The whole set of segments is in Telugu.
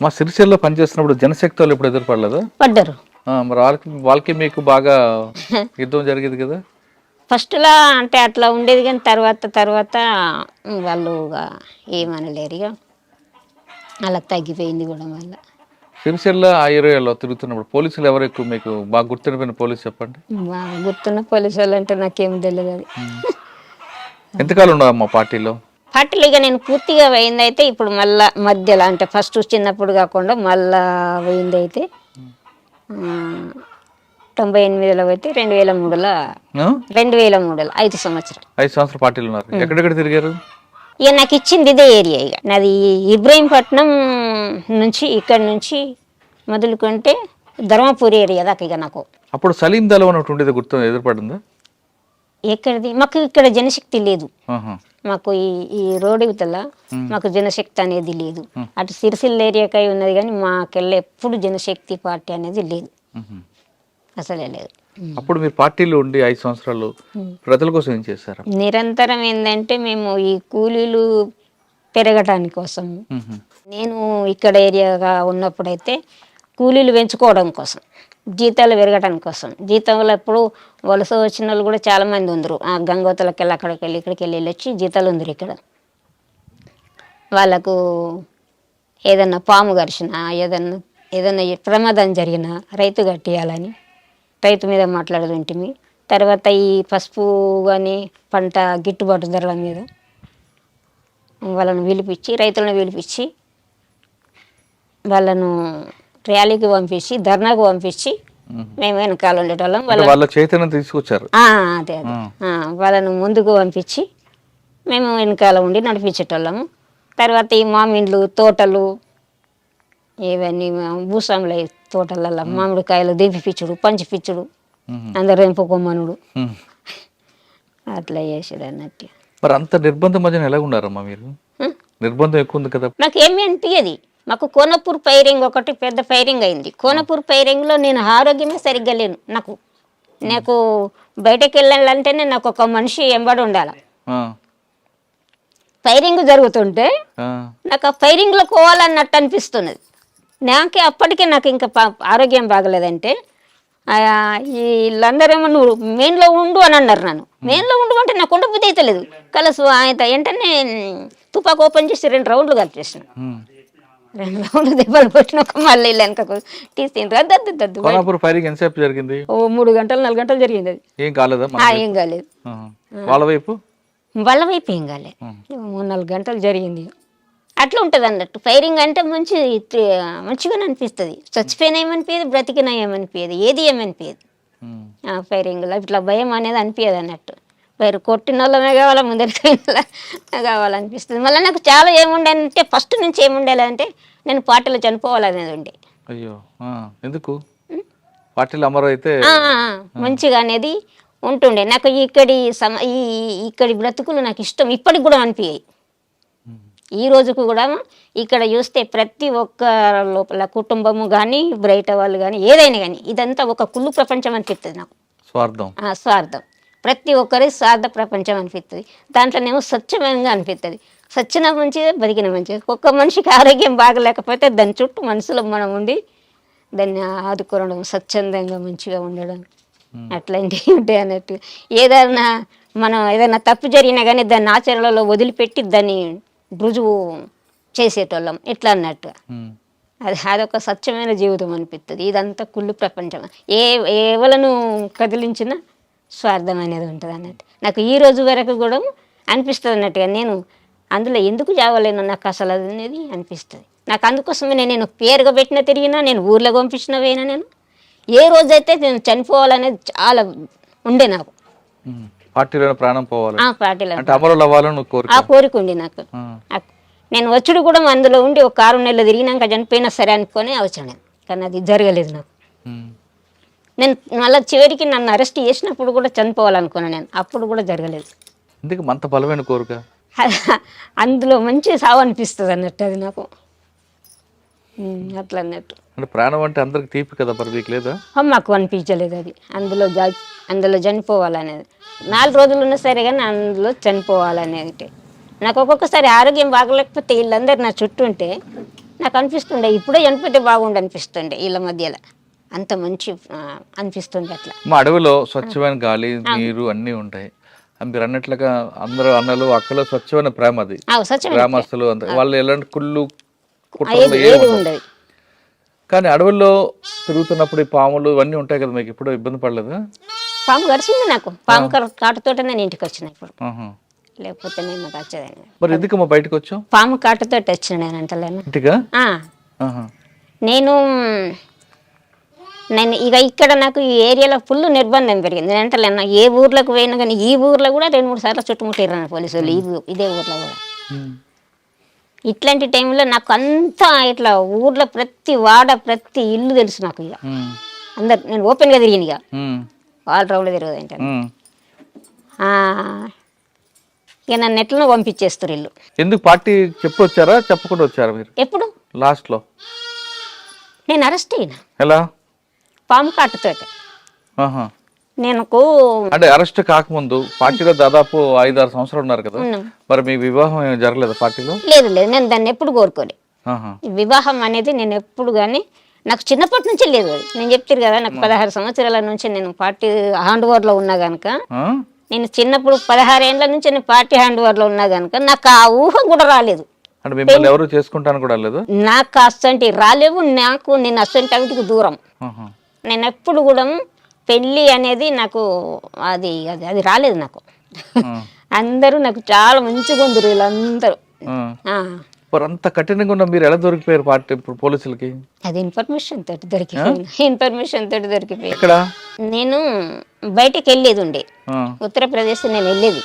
మా సిరిసిల్లో పనిచేస్తున్నప్పుడు జనశక్తి వాళ్ళు ఎప్పుడు ఎదురుపడలేదా? పడ్డారు. మరి వాళ్ళకి మీకు బాగా యుద్ధం జరిగేది కదా? ఫస్ట్లా అంటే అట్లా ఉండేది, కానీ తర్వాత వాళ్ళు ఏమనలేరు, ఇక అలా తగ్గిపోయింది కూడా వల్ల. సిరిసిల్ల ఆ ఏరియాలో తిరుగుతున్నప్పుడు పోలీసులు ఎవరు ఎక్కువ మీకు బాగా గుర్తుండిపోయిన పోలీసు చెప్పండి? బాగా గుర్తున్న పోలీసు వాళ్ళు అంటే నాకేం తెలియదు. అది ఎంతకాలం ఉండవు మా పార్టీలో? పార్టీలు ఇక నేను పూర్తిగా పోయింది అయితే ఇప్పుడు మళ్ళా మధ్యలో అంటే ఫస్ట్ చిన్నప్పుడు కాకుండా మళ్ళా పోయింది అయితే 98లో పోతే 2003లో 5 సంవత్సరాలు. 5 సంవత్సరాలు పార్టీలు ఉన్నారు. ఎక్కడెక్కడ తిరిగారు? ఇక నాకు ఇచ్చింది ఇదే ఏరియా. ఇక నాది ఇబ్రహీంపట్నం నుంచి ఇక్కడ నుంచి మొదలుకుంటే ధర్మపురి ఏరియా దాకా. ఇక నాకు అప్పుడు సలీం దళం అన్నట్టు ఉండేది, గుర్తు ఎదురుపడిందా? ఎక్కడిది? మాకు ఇక్కడ జనశక్తి లేదు. మాకు ఈ రోడ్డు ఇవతల మాకు జనశక్తి అనేది లేదు. అటు సిరిసిల్ల ఏరియాకై ఉన్నది, కానీ మాకెళ్ళి ఎప్పుడు జనశక్తి పార్టీ అనేది లేదు, అసలే లేదు. అప్పుడు మీరు పార్టీలో ఉండి 5 సంవత్సరాలు ప్రజల కోసం ఏం చేశారు? నిరంతరం ఏంటంటే మేము ఈ కూలీలు పెరగటానికి కోసం, నేను ఇక్కడ ఏరియాగా ఉన్నప్పుడైతే కూలీలు పెంచుకోవడం కోసం, జీతాలు పెరగటానికి కోసం. జీతంలో ఎప్పుడు వలస వచ్చిన వాళ్ళు కూడా చాలామంది ఉందరు. ఆ గంగోతలకి వెళ్ళి అక్కడికి వెళ్ళి ఇక్కడికి వెళ్ళి వచ్చి జీతాలు ఉందరు. ఇక్కడ వాళ్ళకు ఏదన్నా పాము గరిచినా ఏదన్నా ప్రమాదం జరిగినా రైతు కట్టియాలని రైతు మీద మాట్లాడుతుంటిమి. తర్వాత ఈ పసుపు కానీ పంట గిట్టుబాటు ధరల మీద వాళ్ళను పిలిపించి, రైతులను పిలిపించి వాళ్ళను ర్యాలీకి పంపించి, ధర్నాకు పంపించి మేము వెనకాల ఉండేటోళ్ళం. వాళ్ళ చైతన్యం తీసుకొచ్చారు. అదే వాళ్ళను ముందుకు పంపించి మేము వెనకాల ఉండి నడిపించేటోళ్ళము. తర్వాత ఈ మామిండ్లు తోటలు ఇవన్నీ భూస్వాముల తోటలలో మామిడికాయలు దింపిపిచ్చుడు, పంచిపిచ్చుడు, అందరు ఎంపుకోమనుడు, అట్లా చేసేది అన్నట్టు. మరి అంత నిర్బంధం మధ్యన ఎలా ఉన్నారమ్మా మీరు? నిర్బంధం ఎక్కువ ఉంది కదా? నాకు ఏమి అనిపించేది. మాకు కోనపూర్ ఫైరింగ్ ఒకటి పెద్ద ఫైరింగ్ అయింది. కోనపూర్ ఫైరింగ్లో నేను ఆరోగ్యమే సరిగ్గా లేను. నాకు బయటకు వెళ్ళాలంటేనే నాకు ఒక మనిషి ఎంబడి ఉండాలి. ఫైరింగ్ జరుగుతుంటే నాకు ఆ ఫైరింగ్లో పోవాలన్నట్టు అనిపిస్తున్నది. నాకే అప్పటికే నాకు ఇంకా ఆరోగ్యం బాగలేదంటే వీళ్ళందరేమో నువ్వు మెయిన్లో ఉండు అని అన్నారు. నన్ను మెయిన్లో ఉండు అంటే నాకు ఉండబుద్ధి అయితే లేదు. కలసు ఆయన వెంటనే తుపాకు ఓపెన్ చేసి 2 రౌండ్లు కలిపేసిన. 2 రౌండ్లు దెబ్బలు కొట్టిన మళ్ళీ వెనకకు తీసిండ్రు. ఫైరింగ్ ఎంతసేపు జరిగింది? 3 గంటలు 4 గంటలు జరిగింది. అది ఏం కాలేదా? ఏం కాలేదు. వాళ్ళ వైపు ఏం కాలేదు. 3-4 గంటలు జరిగింది. అట్లా ఉంటుంది అన్నట్టు. ఫైరింగ్ అంటే మంచిగా అనిపిస్తుంది. చచ్చిపోయినా ఏమనిపించదు, బ్రతికినా ఏమనిపించదు, ఏది ఏమనిపించదు. ఫైరింగ్లో ఇట్లా భయం అనేది అనిపించదు అన్నట్టు. కొట్టిన వాళ్ళమే కావాలా, ముందరికైనా కావాలనిపిస్తుంది. మళ్ళీ నాకు చాలా ఏముండే అంటే ఫస్ట్ నుంచి ఏముండేది అంటే నేను పార్టీలో చనిపోవాలనేది ఉండే. అయ్యో ఎందుకు? పార్టీలో అమరైతే మంచిగా అనేది ఉంటుండే. నాకు ఇక్కడి బ్రతుకులు నాకు ఇష్టం, ఇప్పటికి కూడా అనిపించాయి. ఈ రోజుకు కూడా ఇక్కడ చూస్తే ప్రతి ఒక్క లోపల కుటుంబము కానీ బయట వాళ్ళు కానీ ఏదైనా కానీ ఇదంతా ఒక కుళ్ళు ప్రపంచం అనిపిస్తుంది నాకు. స్వార్థం ప్రతి ఒక్కరి స్వార్థ ప్రపంచం అనిపిస్తుంది. దాంట్లోనేమో స్వచ్ఛంగా అనిపిస్తుంది. సచ్చిన మంచిదే, బతికిన మంచిది. ఒక్క మనిషికి ఆరోగ్యం బాగలేకపోతే దాని చుట్టూ మనసులో మనం ఉండి దాన్ని ఆదుకోవడం, స్వచ్ఛందంగా మంచిగా ఉండడం అట్లాంటివి ఉంటాయి అన్నట్టు. ఏదైనా తప్పు జరిగినా కానీ దాన్ని ఆచరణలో వదిలిపెట్టి దాన్ని రుజువు చేసేటోళ్ళం ఇట్లా అన్నట్టు. అదొక స్వచ్ఛమైన జీవితం అనిపిస్తుంది. ఇదంతా కుళ్ళు ప్రపంచం. ఎవలను కదిలించినా స్వార్థం అనేది ఉంటుంది అన్నట్టు. నాకు ఈ రోజు వరకు కూడా అనిపిస్తుంది అన్నట్టుగా. నేను అందులో ఎందుకు చావలేను నాకు అసలు అనేది అనిపిస్తుంది. నాకు అందుకోసమే నేను పేరుగా పెట్టిన తిరిగినా, నేను ఊర్లో పంపించిన పోయినా, నేను ఏ రోజైతే నేను చనిపోవాలనేది చాలా ఉండే నాకు. పార్టీలో ప్రాణం పోవాలి, పార్టీలో ఆ కోరిక ఉండి నాకు. నేను వచ్చుడు కూడా అందులో ఉండి ఒక 6 నెలలు తిరిగినాక చనిపోయినా సరే అనుకొని వచ్చాను. కానీ అది జరగలేదు నాకు. నేను మళ్ళీ చివరికి నన్ను అరెస్ట్ చేసినప్పుడు కూడా చనిపోవాలనుకున్నాను నేను, అప్పుడు కూడా జరగలేదు. అంత బలమైన కోరిక అందులో మంచి సావు అనిపిస్తుంది అన్నట్టు అది నాకు. అట్లా అన్నట్టు. ప్రాణం అంటే అందరికి తీపి కదా, మరి మీకు లేదా? మాకు అనిపించలేదు అది. అందులో చనిపోవాలనేది 4 రోజులు ఉన్నా సరే కానీ అందులో చనిపోవాలనేది. నాకు ఒక్కొక్కసారి ఆరోగ్యం బాగలేకపోతే వీళ్ళందరూ నా చుట్టూ ఉంటే నాకు అనిపిస్తుండే ఇప్పుడే చనిపోతే బాగుండు అనిపిస్తుండే వీళ్ళ మధ్యలో అంత మంచి అనిపిస్తుండే అట్లా. మా అడవిలో స్వచ్ఛమైన గాలి నీరు అన్నీ ఉంటాయి. మీరు అన్నట్లుగా అందరూ అన్నలు అక్కలు స్వచ్ఛమైన ప్రేమ అది. గ్రామస్తులు అంత వాళ్ళు ఎలాంటి కుళ్ళు కుట్రలు ఏది ఉండదు. కానీ అడవుల్లో తిరుగుతున్నప్పుడు ఈ పాములు ఇవన్నీ ఉంటాయి కదా, మీకు ఇప్పుడు ఇబ్బంది పడలేదు? పాము గడిచింది నాకు. పాము కాటుతోటే నేను ఇంటికి వచ్చిన ఇప్పుడు, లేకపోతే నేను నాకు వచ్చేదాన్ని. మరి ఎందుకు బయటకు వచ్చావు? పాము కాటుతోటి వచ్చిన నేను అంటలేను ఇంటిగా. నేను ఇక ఇక్కడ నాకు ఈ ఏరియాలో ఫుల్ నిర్బంధం పెరిగింది. నేను అంటలేను ఏ ఊర్లోకి పోయినా కానీ ఈ ఊర్లో కూడా 2-3 సార్లు చుట్టుముట్టారు పోలీసు వాళ్ళు. ఇదే ఊర్లో కూడా ఇట్లాంటి టైంలో నాకు అంతా ఇట్లా ఊర్లో ప్రతి వాడ ప్రతి ఇల్లు తెలుసు నాకు. ఇక అందరు నేను ఓపెన్గా తిరిగింది. ఇక ఆల్ రౌండ్లో తిరగదు ఏంటంటే ఇక నన్ను ఎట్లనో పంపించేస్తారు ఇల్లు. ఎందుకు పార్టీ చెప్పొచ్చారా చెప్పకుండా వచ్చారా మీరు? ఎప్పుడు లాస్ట్ లో నేను అరెస్ట్ అయినా. ఎలా? పాము కాటుతోటి. నేను అంటే అరెస్ట్ కాకముందు పార్టీలో దాదాపు 5-6 సంవత్సరాలు ఉన్నారు కదా, మరి మీ వివాహం జరగలేదు పార్టీలో? లేదు లేదు, నేను దాన్ని ఎప్పుడు కోరుకోలే. వివాహం అనేది నేను ఎప్పుడు కానీ నాకు చిన్నప్పటి నుంచి లేదు. అది నేను చెప్తారు కదా, నాకు 16 సంవత్సరాల నుంచి నేను పార్టీ హ్యాండ్ ఓవర్ లో ఉన్నా గనుక, నేను చిన్నప్పుడు 16 ఏళ్ల నుంచి నేను పార్టీ హ్యాండ్ ఓవర్ లో ఉన్నా గనుక నాకు ఆ ఊహ కూడా రాలేదు. అంటే మిమ్మల్ని ఎవరు చేసుకుంటాను కూడా లేదు? నాకు అసంటి రాలేవు. నేను అసంటి అవిటికి దూరం. నేను ఎప్పుడు కూడా పెళ్ళి అనేది నాకు అది అది అది రాలేదు నాకు. అందరూ నాకు చాలా మంచిగా ఉందరు వీళ్ళందరూ. అంత కఠినంగా ఉన్న మీరు ఎలా దొరికిపోయారు పార్టీ పోలీసులకి? అది ఇన్ఫర్మేషన్ తోటి దొరికిపోయింది. ఇన్ఫర్మేషన్ తోటి దొరికిపోయింది. ఎక్కడ? నేను బయటకు వెళ్ళేది ఉండే, ఉత్తరప్రదేశ్ నేను వెళ్ళేది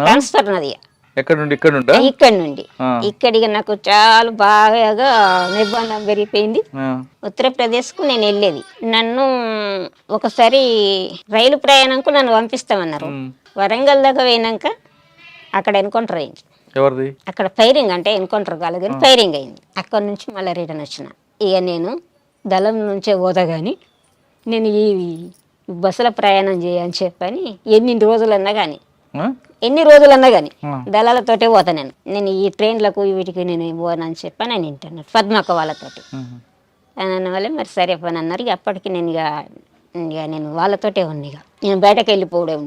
ట్రాన్స్ఫర్ నది. ఎక్కడ నుండి? ఇక్కడ నుండి. ఇక్కడ నుండి ఇక్కడికి నాకు చాలా బాగా నిర్బంధం పెరిగిపోయింది. ఉత్తరప్రదేశ్ కు నేను వెళ్ళేది. నన్ను ఒకసారి రైలు ప్రయాణంకు నన్ను పంపిస్తామన్నారు. వరంగల్ దాకా పోయినాక అక్కడ ఎన్కౌంటర్ అయింది. ఎవరిది? అక్కడ ఫైరింగ్, అంటే ఎన్కౌంటర్ కాలేదు కానీ ఫైరింగ్ అయింది. అక్కడ నుంచి మళ్ళీ రిటర్న్ వచ్చిన. ఇక నేను దళం నుంచే పోతా కానీ నేను ఈ బస్సుల ప్రయాణం చేయని చెప్పని ఎన్ని రోజులన్నా కానీ దళాలతోటే పోతా. నేను ఈ ట్రైన్లకు వీటికి నేను పోనని చెప్పి నేను వింటాను పద్మక్క వాళ్ళతోటి అని వల్ల మరి సరే పని అన్నారు. ఇక అప్పటికి నేను ఇక నేను వాళ్ళతోటే ఉంది. ఇక నేను బయటకు వెళ్ళిపోవడే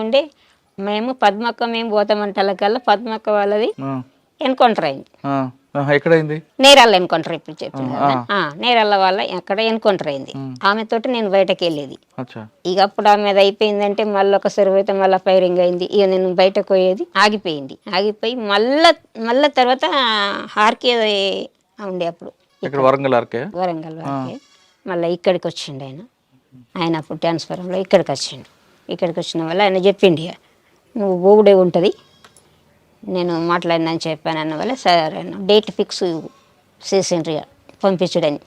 ఉండే. మేము పద్మక్క మేము పోతామంటలకల్లా పద్మక్క వాళ్ళది ఎన్కౌంటర్ అయింది. ఎక్కడైంది? నేరాళ్ళ ఎన్కౌంటర్. ఇప్పుడు చెప్పింది నేరాళ్ళ వాళ్ళ అక్కడ ఎన్కౌంటర్ అయింది. ఆమెతోటి నేను బయటకు వెళ్ళేది. ఇక అప్పుడు ఆమె అది అయిపోయిందంటే మళ్ళీ ఒకసారి పోతే మళ్ళీ ఫైరింగ్ అయింది. ఇక నేను బయటకు పోయేది ఆగిపోయి మళ్ళా తర్వాత ఆర్కే ఉండే అప్పుడు వరంగల్ ఆర్కే మళ్ళీ ఇక్కడికి వచ్చిండు ఆయన అప్పుడు ట్రాన్స్ఫారంలో ఇక్కడికి వచ్చిన వల్ల ఆయన చెప్పిండు నువ్వు పోవుడే ఉంటుంది, నేను మాట్లాడినని చెప్పాను అన్న వల్ల సరే డేట్ ఫిక్స్ చేసిండ్రు పంపించడని.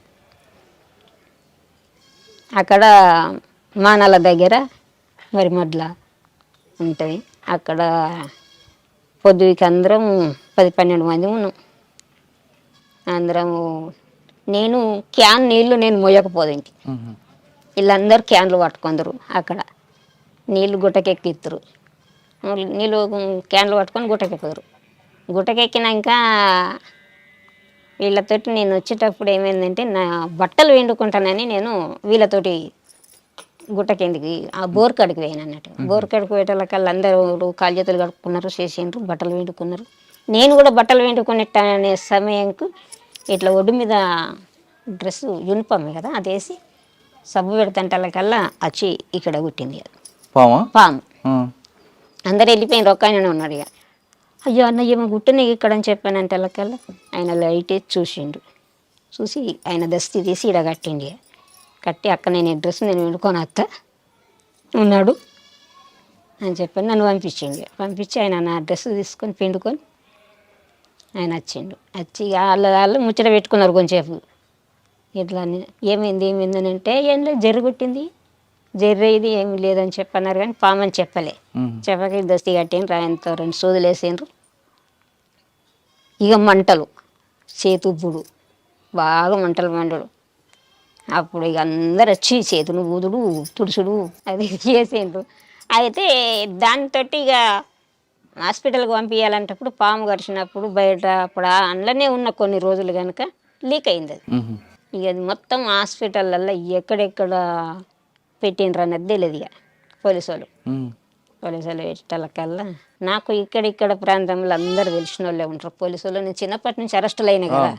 అక్కడ మానాల దగ్గర మరి మొదల ఉంటుంది. అక్కడ పొద్దుకి అందరం 10-12 మంది ఉన్నాం. అందరము నేను క్యాన్ నీళ్ళు నేను మోయకపోదు ఇంటి, వీళ్ళందరూ క్యాన్లు పట్టుకుందరు. అక్కడ నీళ్ళు గుట్టకెక్కిస్తారు. నీళ్ళు క్యాన్లు పట్టుకొని గుట్టకెక్కుతారు. గుట్టకెక్కినాక వీళ్ళతోటి నేను వచ్చేటప్పుడు ఏమైందంటే నా బట్టలు వండుకుంటానని నేను వీళ్ళతోటి గుట్టకిందికి ఆ బోర్ కాడికి పోయాను అన్నట్టు. బోర్ కాడికి పోయేటోళ్ళకల్లా అందరూ కాలు చేతులు కడుక్కున్నారు, చేసిండ్రు, బట్టలు వండుకున్నారు. నేను కూడా బట్టలు వండుకునేటనే సమయంకు ఇట్లా ఒడ్డు మీద డ్రెస్ యూనిఫామ్ కదా అది వేసి సబ్బు పెడతంటలకల్లా వచ్చి ఇక్కడ కుట్టింది పాము. అందరు వెళ్ళిపోయిన ఒక్కనే ఉన్నాడు. ఇక అయ్యో అన్న ఏమో గుట్టనే ఇక్కడ అని చెప్పానంటే వాళ్ళకల్లా ఆయన లైట్ చూసి ఆయన దస్తి తీసి ఇక్కడ కట్టిండి. కట్టి అక్క నేను డ్రెస్ నేను వండుకొని అత్త ఉన్నాడు అని చెప్పని నన్ను పంపించి ఆయన నా డ్రెస్ తీసుకొని పిండుకొని ఆయన వచ్చి వాళ్ళు ముచ్చట పెట్టుకున్నారు కొంచెంసేపు. ఇట్లా ఏమైంది అని అంటే ఏం లేదు జరుగుట్టింది ఇది ఏమి లేదని చెప్పన్నారు కానీ పామని చెప్పక దస్తి కట్టిండ్రు. ఆయనతో 2 సూదులు వేసిండ్రు. ఇక మంటలు చేతుబ్బుడు బాగా మంటలు అప్పుడు ఇక అందరు వచ్చి చేతులు ఊదుడు తుడుచుడు అది చేసిండ్రు. అయితే దానితో ఇక హాస్పిటల్కి పంపించాలంటప్పుడు పాము కరిచినప్పుడు బయట అప్పుడు అందులోనే ఉన్న కొన్ని రోజులు కనుక లీక్ అయింది అది. ఇక అది మొత్తం హాస్పిటల్లో ఎక్కడెక్కడ పెట్టిండ్రు అన్నది తెలియదు ఇక పోలీసు వాళ్ళు పెట్టాలకల్లా నాకు ఇక్కడ ప్రాంతంలో అందరు తెలిసిన వాళ్ళే ఉంటారు పోలీసు వాళ్ళు. నేను చిన్నప్పటి నుంచి అరెస్టులు అయినా కదా,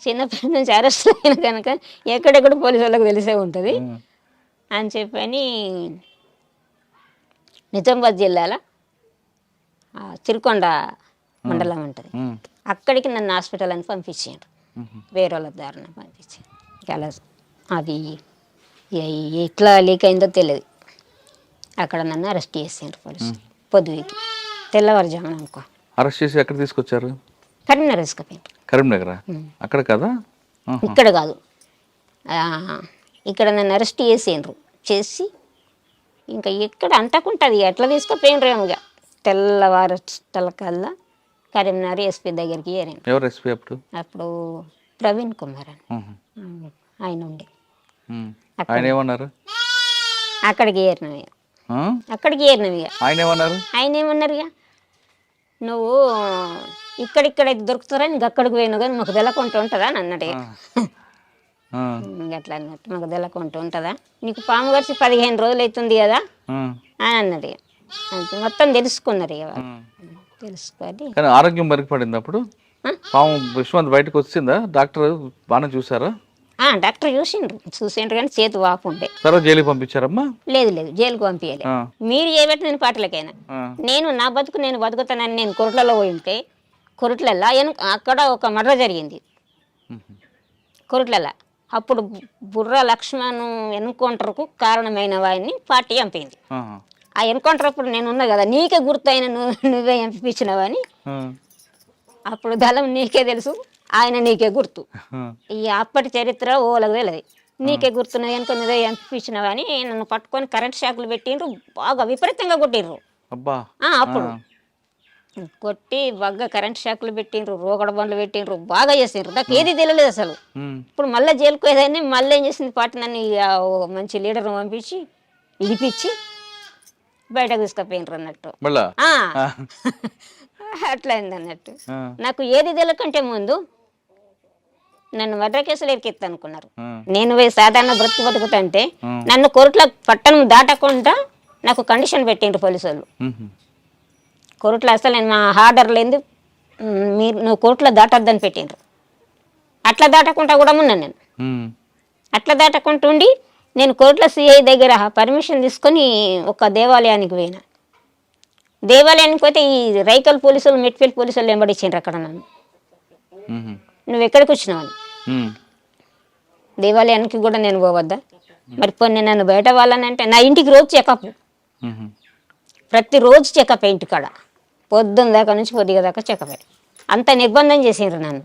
చిన్నప్పటి నుంచి అరెస్టులు అయినా కనుక ఎక్కడెక్కడ పోలీసు వాళ్ళకి తెలిసే ఉంటుంది అని చెప్పని నిజామాబాద్ జిల్లాలో చిరుకొండ మండలం ఉంటుంది, అక్కడికి నన్ను హాస్పిటల్ అని పంపించారు, వేరే వాళ్ళ దారిన పంపించారు. అలా అది ఎట్లా లీక్ అయిందో తెలియదు. అక్కడ నన్ను అరెస్ట్ చేసారు పోలీసు పొద్దుకి తెల్లవారుజామున అనుకో. అరెస్ట్ చేసి ఎక్కడ తీసుకొచ్చారు? కరీంనగర్ తీసుకుపోయారు. కరీంనగర్ అక్కడ కదా, ఇక్కడ కాదు, ఇక్కడ నన్ను అరెస్ట్ చేసి ఇంకా ఎక్కడ అంటకుంటుంది ఎట్లా తీసుకుపోయినరు ఏమో. ఇక తెల్లవారుకల్లా కరీంనగర్ ఎస్పీ దగ్గరికి ఏరాను. ఎవరు ఎస్పీ అప్పుడు? అప్పుడు ప్రవీణ్ కుమార్ అని ఆయన ఉండే. ఆయన ఏమన్నారు? అక్కడికి ఏరినవి ఆయన ఏమన్నారు ఇక నువ్వు ఇక్కడిక్కడ దొరుకుతారని ఇంక అక్కడికి పోయినావు కానీ మాకు తెలకుంటూ ఉంటుందా అని అన్నాడు. అట్లా అన్నట్టు మాకు తెలకుంటూ ఉంటుందా, నీకు పాము కరిచి 15 రోజులు అవుతుంది కదా అని అన్నాడు. మొత్తం తెలుసుకున్నారు ఇక వాళ్ళు. తెలుసుకొని కానీ ఆరోగ్యం మెరుగుపడింది అప్పుడు. పాము విశ్వంత్ బయటకు వచ్చిందా? డాక్టర్ బాగా చూసారా? డాక్టర్ చూసిండ్రు కానీ చేతి వాపు ఉండే. తర్వాత జైలుకి పంపించారమ్మా? లేదు జైలుకి పంపించాలి. మీరు చేయబట్టి నేను పాటలకైనా నేను నా బతుకు నేను బతుకుతానని నేను కొరట్లలో పోయి ఉంటే, కొరట్లలో అక్కడ ఒక మర్డర్ జరిగింది కొరట్లలో. అప్పుడు బుర్ర లక్ష్మణ్ ఎన్కౌంటర్కు కారణమైన వాడిని పార్టీ చంపింది. ఆ ఎన్కౌంటర్ అప్పుడు నేను ఉన్నా కదా, నీకే గుర్తు నువ్వే చంపించినవని. అప్పుడు దళం నీకే తెలుసు, ఆయన నీకే గుర్తు. ఈ అప్పటి చరిత్ర ఓలకు తెలియదు. నీకే గుర్తున్నది కనుక నువ్వే చంపించినవా అని నన్ను పట్టుకొని కరెంట్ షాకులు పెట్టిండ్రు, బాగా విపరీతంగా కొట్టిండ్రు. అప్పుడు కొట్టి బాగా కరెంట్ షాకులు పెట్టిండ్రు, రోగడ బండ్లు పెట్టిండ్రు, బాగా చేసిండ్రు. నాకు ఏది తెలియలేదు అసలు. ఇప్పుడు మళ్ళీ జైలుకు పోయేదాన్ని మళ్ళీ ఏం చేసింది పార్టీ నన్ను మంచి లీడర్ని పంపించి ఇడిపించి బయటకు తీసుకుపోయినరు అన్నట్టు. అట్లా అయింది అన్నట్టు. నాకు ఏది తెలియకంటే ముందు నన్ను మర్డర్ కేసులు ఎరికెత్తా అనుకున్నారు. నేను పోయి సాధారణ బతుకుతుంటే నన్ను కోర్టులో పట్టణం దాటకుండా నాకు కండిషన్ పెట్టిండ్రు పోలీసు వాళ్ళు. కోర్టులో అసలు నేను మా ఆర్డర్ లేదు, నువ్వు కోర్టులో దాటొద్దని పెట్టిండ్రు. అట్లా దాటకుండా కూడా ఉన్నాను నేను. అట్లా దాటకుండా ఉండి నేను కోర్టులో సిఐ దగ్గర పర్మిషన్ తీసుకొని ఒక దేవాలయానికి పోయినా. దేవాలయానికి పోతే ఈ రైకల్ పోలీసులు మెట్పల్లి పోలీసులు వెంబడించిండ్రు అక్కడ నన్ను. నువ్వు ఎక్కడికి వచ్చినావని. దేవాలయానికి కూడా నేను పోవద్దా మరి? కొన్ని నన్ను బయట వాళ్ళని అంటే నా ఇంటికి రోజు చెకప్, ప్రతిరోజు చెకప్ ఇంటికాడ, పొద్దున్న దాకా నుంచి పొద్దుగా దాకా చెకప్. అంత నిర్బంధం చేసిండ్రు నన్ను.